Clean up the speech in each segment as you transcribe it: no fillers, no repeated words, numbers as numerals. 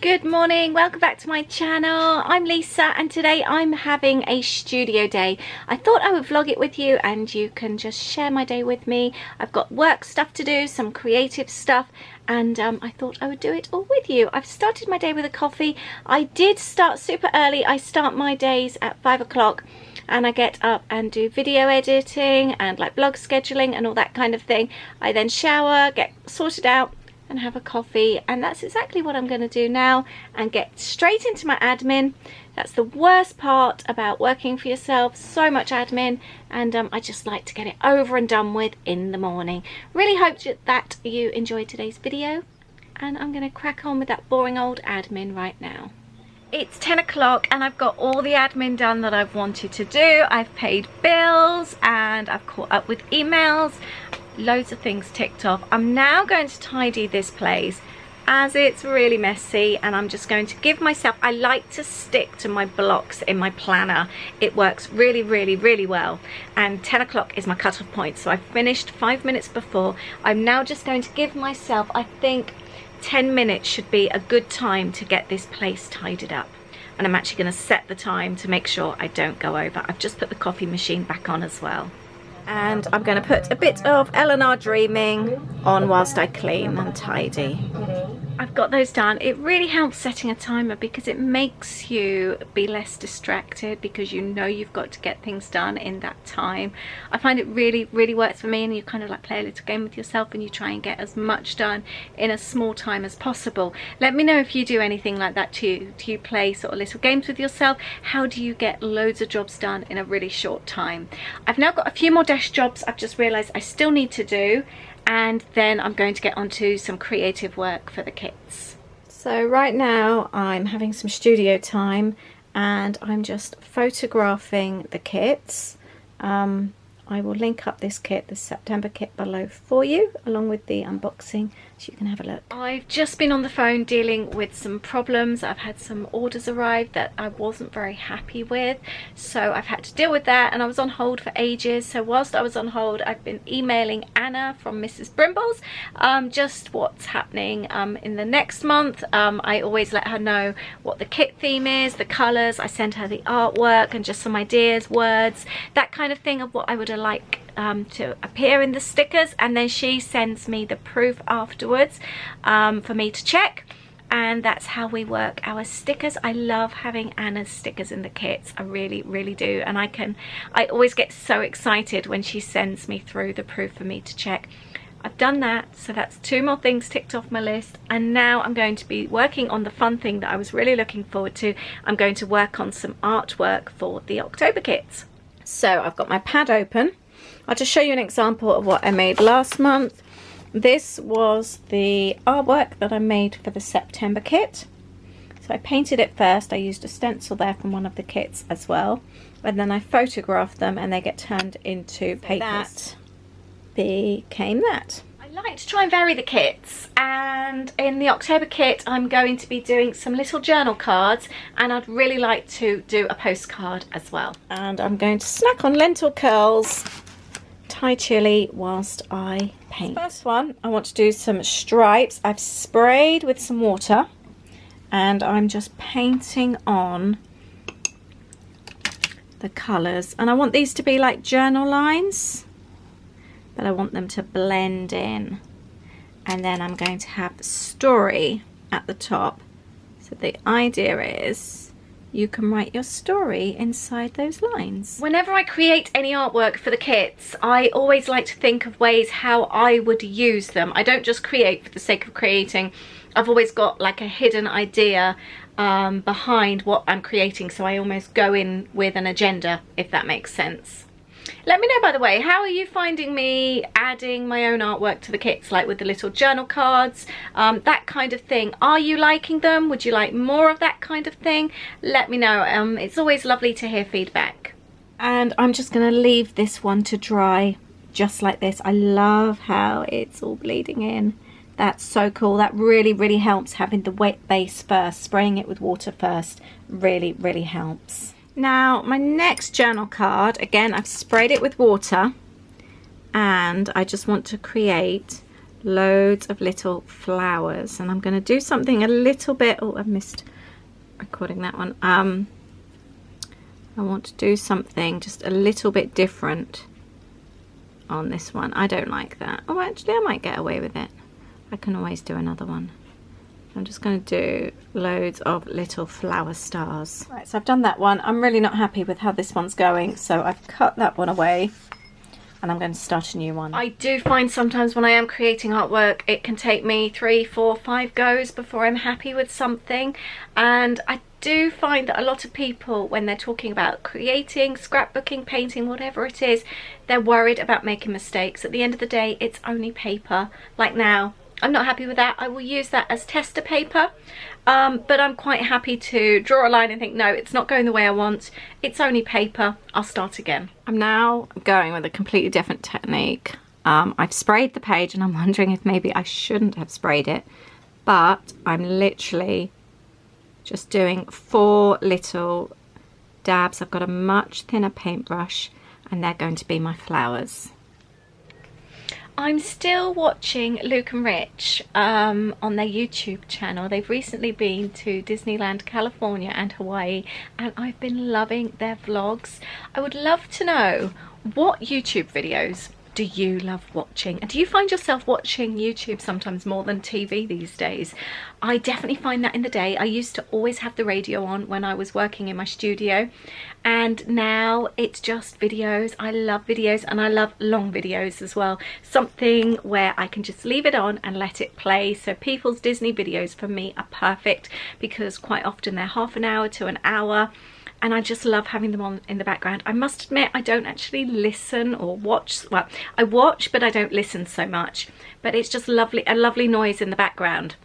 Good morning, welcome back to my channel. I'm Lisa and today I'm having a studio day. I thought I would vlog it with you and you can just share my day with me. I've got work stuff to do, some creative stuff, and I thought I would do it all with you. I've started my day with a coffee. I did start super early. I start my days at 5 o'clock and I get up and do video editing and like blog scheduling and all that kind of thing. I then shower, get sorted out and have a coffee, and that's exactly what I'm going to do now and get straight into my admin. That's the worst part about working for yourself, so much admin, and I just like to get it over and done with in the morning. Really hope that you enjoyed today's video, and I'm going to crack on with that boring old admin right now. It's 10 o'clock and I've got all the admin done that I've wanted to do. I've paid bills and I've caught up with emails. Loads of things ticked off. I'm now going to tidy this place as it's really messy, and I'm just going to give myself, I like to stick to my blocks in my planner. It works really well, and 10 o'clock is my cutoff point, so I finished 5 minutes before. I'm now just going to give myself, I think 10 minutes should be a good time to get this place tidied up, and I'm actually going to set the time to make sure I don't go over. I've just put the coffee machine back on as well. And I'm going to put a bit of Eleanor Dreaming on whilst I clean and tidy. I've got those done. It really helps setting a timer because it makes you be less distracted because you know you've got to get things done in that time. I find it really works for me, and you kind of like play a little game with yourself and you try and get as much done in a small time as possible. Let me know if you do anything like that too. Do you play sort of little games with yourself? How do you get loads of jobs done in a really short time? I've now got a few more desk jobs I've just realised I still need to do, and then I'm going to get onto some creative work for the kits. So right now I'm having some studio time and I'm just photographing the kits. I will link up this kit, the September kit, below for you, along with the unboxing, so you can have a look. I've just been on the phone dealing with some problems. I've had some orders arrive that I wasn't very happy with, so I've had to deal with that, and I was on hold for ages. So whilst I was on hold, I've been emailing Anna from Mrs. Brimble's just what's happening in the next month. I always let her know what the kit theme is, the colours. I send her the artwork and just some ideas, words, that kind of thing of what I would like to appear in the stickers, and then she sends me the proof afterwards for me to check, and that's how we work our stickers. I love having Anna's stickers in the kits. I really do, and I always get so excited when she sends me through the proof for me to check. I've done that, so that's 2 more things ticked off my list, and now I'm going to be working on the fun thing that I was really looking forward to. I'm going to work on some artwork for the October kits. So I've got my pad open. I'll just show you an example of what I made last month. This was the artwork that I made for the September kit. So I painted it first. I used a stencil there from one of the kits as well, and then I photographed them and they get turned into papers. That became that. I like to try and vary the kits, and in the October kit I'm going to be doing some little journal cards, and I'd really like to do a postcard as well. And I'm going to snack on lentil curls, Thai chili, whilst I paint. First one, I want to do some stripes. I've sprayed with some water and I'm just painting on the colours, and I want these to be like journal lines, but I want them to blend in, and then I'm going to have the story at the top. So the idea is you can write your story inside those lines. Whenever I create any artwork for the kits, I always like to think of ways how I would use them. I don't just create for the sake of creating. I've always got like a hidden idea behind what I'm creating, so I almost go in with an agenda, if that makes sense. Let me know, by the way, how are you finding me adding my own artwork to the kits, like with the little journal cards, that kind of thing? Are you liking them? Would you like more of that kind of thing? Let me know. It's always lovely to hear feedback. And I'm just going to leave this one to dry just like this. I love how it's all bleeding in. That's so cool. That really helps, having the wet base first, spraying it with water first really helps. Now my next journal card, again I've sprayed it with water, and I just want to create loads of little flowers, and I'm going to do something a little bit, oh, I missed recording that one. I want to do something just a little bit different on this one. I don't like that. Oh, actually I might get away with it. I can always do another one. I'm just going to do loads of little flower stars. Right, so I've done that one. I'm really not happy with how this one's going, so I've cut that one away and I'm going to start a new one. I do find sometimes when I am creating artwork, it can take me 3, 4, 5 goes before I'm happy with something, and I do find that a lot of people, when they're talking about creating, scrapbooking, painting, whatever it is, they're worried about making mistakes. At the end of the day, it's only paper. Like now, I'm not happy with that. I will use that as tester paper, but I'm quite happy to draw a line and think, no, it's not going the way I want. It's only paper. I'll start again. I'm now going with a completely different technique. I've sprayed the page and I'm wondering if maybe I shouldn't have sprayed it, but I'm literally just doing 4 little dabs. I've got a much thinner paintbrush and they're going to be my flowers. I'm still watching Luke and Rich on their YouTube channel. They've recently been to Disneyland, California and Hawaii, and I've been loving their vlogs. I would love to know, what YouTube videos do you love watching? And do you find yourself watching YouTube sometimes more than TV these days? I definitely find that in the day. I used to always have the radio on when I was working in my studio, and now it's just videos. I love videos, and I love long videos as well. Something where I can just leave it on and let it play. So people's Disney videos for me are perfect because quite often they're half an hour to an hour. And I just love having them on in the background. I must admit, I don't actually listen or watch. Well, I watch, but I don't listen so much. But it's just lovely, a lovely noise in the background.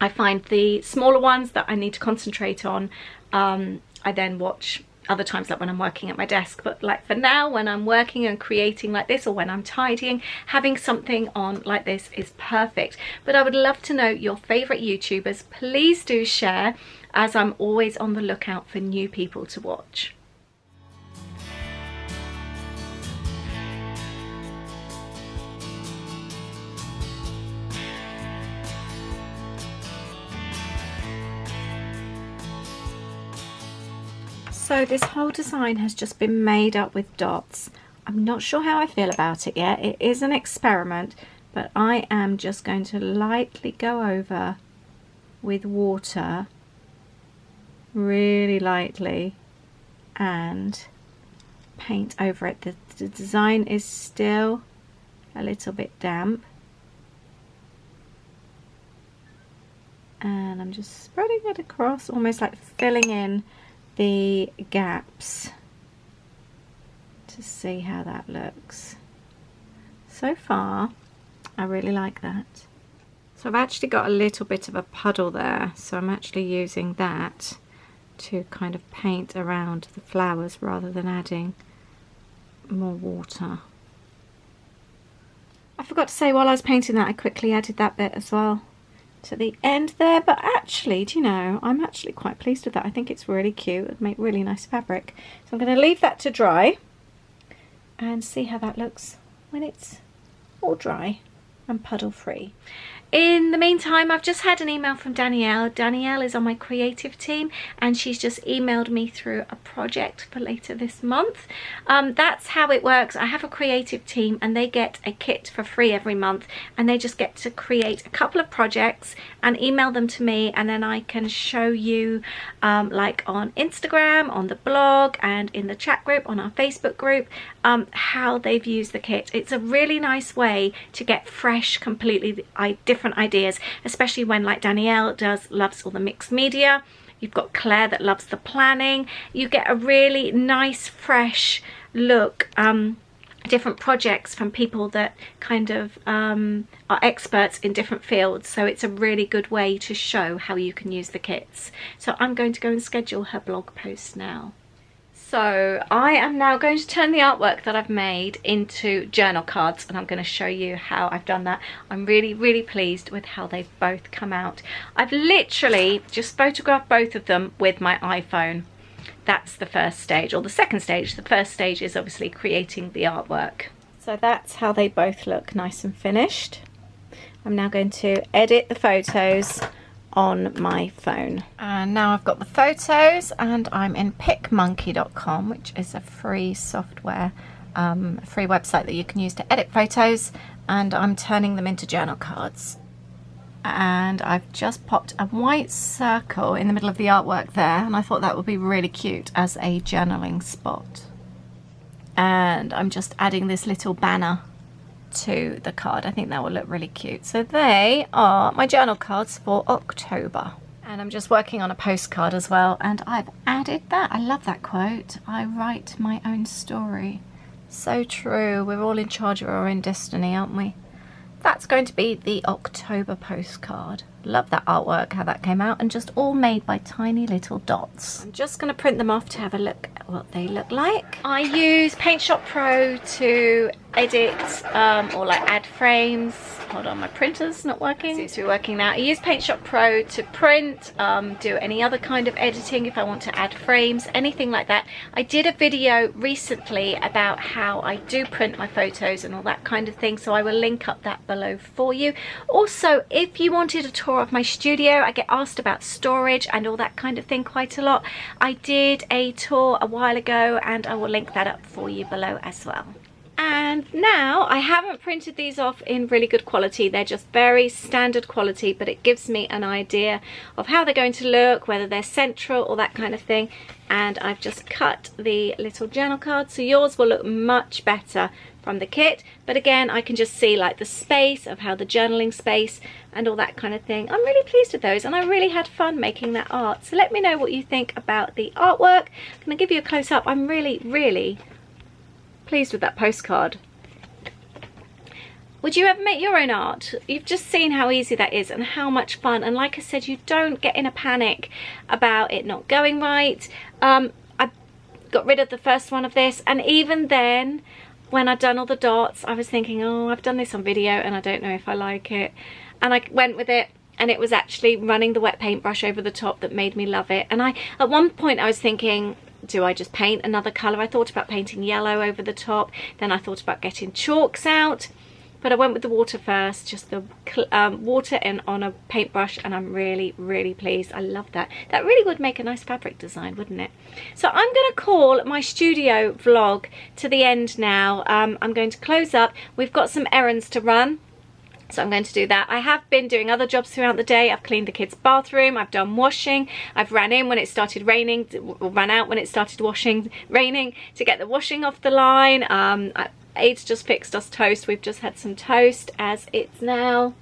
I find the smaller ones that I need to concentrate on, I then watch other times, like when I'm working at my desk. But like for now, when I'm working and creating like this, or when I'm tidying, having something on like this is perfect. But I would love to know your favorite YouTubers. Please do share, as I'm always on the lookout for new people to watch. So this whole design has just been made up with dots. I'm not sure how I feel about it yet. It is an experiment, but I am just going to lightly go over with water, really lightly, and paint over it. The design is still a little bit damp, and I'm just spreading it across, almost like filling in the gaps to see how that looks. So far I really like that. So I've actually got a little bit of a puddle there, so I'm actually using that to kind of paint around the flowers rather than adding more water. I forgot to say, while I was painting that, I quickly added that bit as well to the end there, but actually, do you know, I'm actually quite pleased with that. I think it's really cute. It'd make really nice fabric. So I'm going to leave that to dry and see how that looks when it's all dry and puddle free. In the meantime, I've just had an email from Danielle. Danielle is on my creative team, and she's just emailed me through a project for later this month. That's how it works. I have a creative team and they get a kit for free every month, and they just get to create a couple of projects and email them to me, and then I can show you like on Instagram, on the blog, and in the chat group, on our Facebook group, how they've used the kit. It's a really nice way to get fresh, completely different ideas, especially when, like Danielle loves all the mixed media. You've got Claire that loves the planning. You get a really nice fresh look, different projects from people that kind of are experts in different fields. So it's a really good way to show how you can use the kits. So I'm going to go and schedule her blog post now. So I am now going to turn the artwork that I've made into journal cards, and I'm going to show you how I've done that. I'm really pleased with how they've both come out. I've literally just photographed both of them with my iPhone. That's the first stage, or the second stage. The first stage is obviously creating the artwork. So that's how they both look, nice and finished. I'm now going to edit the photos on my phone. And now I've got the photos and I'm in picmonkey.com, which is a free software, a free website that you can use to edit photos, and I'm turning them into journal cards. And I've just popped a white circle in the middle of the artwork there, and I thought that would be really cute as a journaling spot. And I'm just adding this little banner to the card. I think that will look really cute. So they are my journal cards for October. And I'm just working on a postcard as well, and I've added that. I love that quote. I write my own story. So true. We're all in charge of our own destiny, aren't we? That's going to be the October postcard. Love that artwork, how that came out, and just all made by tiny little dots. I'm just going to print them off to have a look at what they look like. I use Paint Shop Pro to edit or like add frames. Hold on, my printer's not working. It seems to be working now. I use Paint Shop Pro to print, do any other kind of editing if I want to add frames, anything like that. I did a video recently about how I do print my photos and all that kind of thing, so I will link up that below for you. Also, if you wanted a tour of my studio, I get asked about storage and all that kind of thing quite a lot. I did a tour a while ago and I will link that up for you below as well. And now I haven't printed these off in really good quality. They're just very standard quality, but it gives me an idea of how they're going to look, whether they're central or that kind of thing. And I've just cut the little journal cards, so yours will look much better from the kit. But again, I can just see like the space of how the journaling space and all that kind of thing. I'm really pleased with those, and I really had fun making that art. So let me know what you think about the artwork. I'm going to give you a close-up. I'm really pleased with that postcard. Would you ever make your own art? You've just seen how easy that is and how much fun. And like I said, you don't get in a panic about it not going right. I got rid of the first one of this, and even then, when I'd done all the dots, I was thinking, oh, I've done this on video and I don't know if I like it. And I went with it, and it was actually running the wet paintbrush over the top that made me love it. And at one point I was thinking, do I just paint another colour? I thought about painting yellow over the top. Then I thought about getting chalks out. But I went with the water first, just the water in on a paintbrush, and I'm really pleased. I love that. That really would make a nice fabric design, wouldn't it? So I'm going to call my studio vlog to the end now. I'm going to close up. We've got some errands to run, so I'm going to do that. I have been doing other jobs throughout the day. I've cleaned the kids' bathroom, I've done washing, I've ran in when it started raining, or ran out when it started raining to get the washing off the line. Aid's just fixed us toast. We've just had some toast, as it's now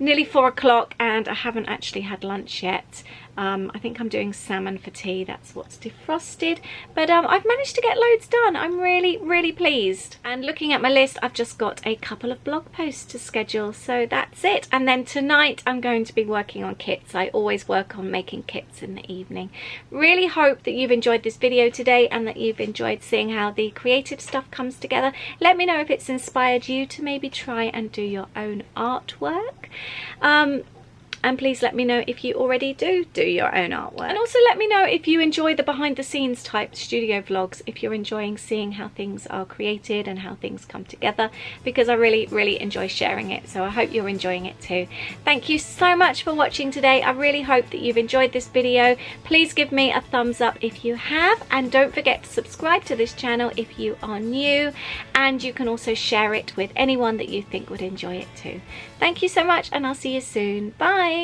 nearly 4 o'clock and I haven't actually had lunch yet. I think I'm doing salmon for tea. That's what's defrosted. But I've managed to get loads done. I'm really pleased. And looking at my list, I've just got a couple of blog posts to schedule. So that's it. And then tonight I'm going to be working on kits. I always work on making kits in the evening. Really hope that you've enjoyed this video today and that you've enjoyed seeing how the creative stuff comes together. Let me know if it's inspired you to maybe try and do your own artwork. And please let me know if you already do your own artwork. And also let me know if you enjoy the behind the scenes type studio vlogs, if you're enjoying seeing how things are created and how things come together, because I really enjoy sharing it. So I hope you're enjoying it too. Thank you so much for watching today. I really hope that you've enjoyed this video. Please give me a thumbs up if you have, and don't forget to subscribe to this channel if you are new, and you can also share it with anyone that you think would enjoy it too. Thank you so much, and I'll see you soon. Bye.